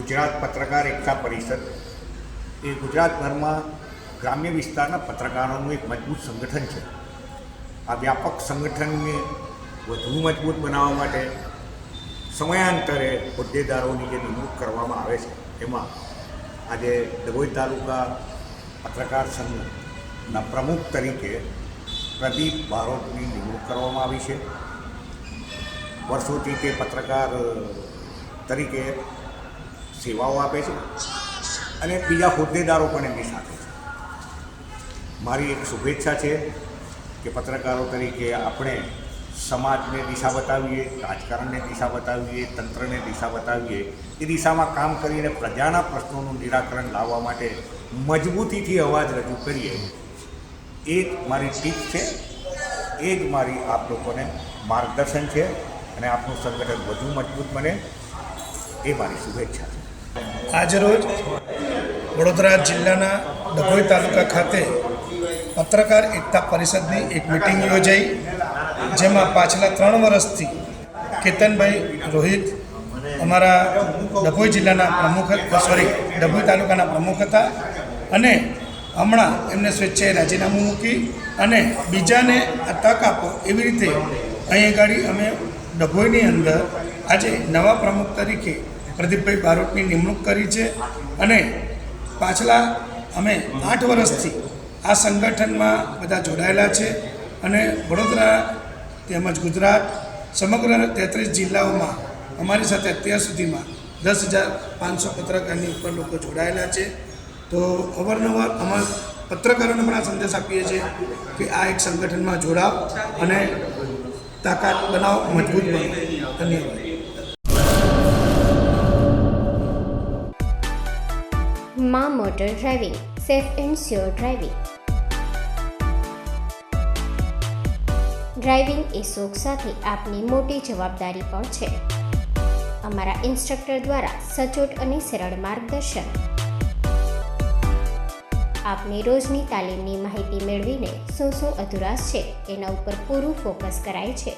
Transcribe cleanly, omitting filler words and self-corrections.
ગુજરાત પત્રકાર એકતા પરિષદ એ ગુજરાતભરમાં ગ્રામ્ય વિસ્તારના પત્રકારોનું એક મજબૂત સંગઠન છે. આ વ્યાપક સંગઠનને વધુ મજબૂત બનાવવા માટે સમયાંતરે હોદ્દેદારોની જે નિમણૂક કરવામાં આવે છે એમાં આજે ડભોઈ તાલુકા પત્રકાર સંઘના પ્રમુખ તરીકે પ્રદીપ બારોટની નિમણૂક કરવામાં આવી છે. વર્ષોથી તે પત્રકાર તરીકે સેવાઓ આપે છે અને બીજા હોદ્દેદારો પણ એમની સાથે છે. મારી એક શુભેચ્છા છે કે પત્રકારો તરીકે આપણે સમાજને દિશા બતાવીએ, રાજકારણને દિશા બતાવીએ, તંત્રને દિશા બતાવીએ, એ દિશામાં કામ કરીને પ્રજાના પ્રશ્નોનું નિરાકરણ લાવવા માટે મજબૂતીથી અવાજ રજૂ કરીએ. એ જ મારી ટીપ છે, એ જ મારી આપ લોકોને માર્ગદર્શન છે અને આપનું સંગઠન વધુ મજબૂત બને એ મારી શુભેચ્છા છે. આજરોજ વડોદરા જિલ્લાના ડભોઈ તાલુકા ખાતે પત્રકાર એકતા પરિષદની એક મિટિંગ યોજાઈ, જેમાં પાછલા 3 વર્ષથી કેતનભાઈ રોહિત અમારા ડભોઈ જિલ્લાના ડભોઈ તાલુકાના પ્રમુખ હતા અને હમણાં એમને સ્વેચ્છાએ રાજીનામું મૂકી અને બીજાને આ તક આપો એવી રીતે અહીં ગાડી અમે ડભોઈની અંદર આજે નવા પ્રમુખ તરીકે પ્રદીપભાઈ બારોટની નિમણૂક કરી છે અને પાછલા અમે 8 વર્ષથી આ સંગઠનમાં બધા જોડાયેલા છે અને વડોદરા તેમજ ગુજરાત સમગ્ર 33 જિલ્લાઓમાં અમારી સાથે અત્યાર સુધીમાં 10,500 પત્રકારની ઉપર લોકો જોડાયેલા છે. તો અવારનવાર અમારા પત્રકારોને પણ આ સંદેશ આપીએ છીએ કે આ એક સંગઠનમાં જોડાવ અને તાકાત બનાવો, મજબૂત બનો. ધન્યવાદ. માં motor driving, safe and sure driving. Driving એ શોખ સાથે આપની મોટી જવાબદારી પણ છે. અમારા ઇન્સ્ટ્રક્ટર દ્વારા સચોટ અને સરળ માર્ગદર્શન. આપની રોજની તાલીમની માહિતી મેળવીને શું અધુરાશ છે એના ઉપર પૂરું ફોકસ કરાય છે.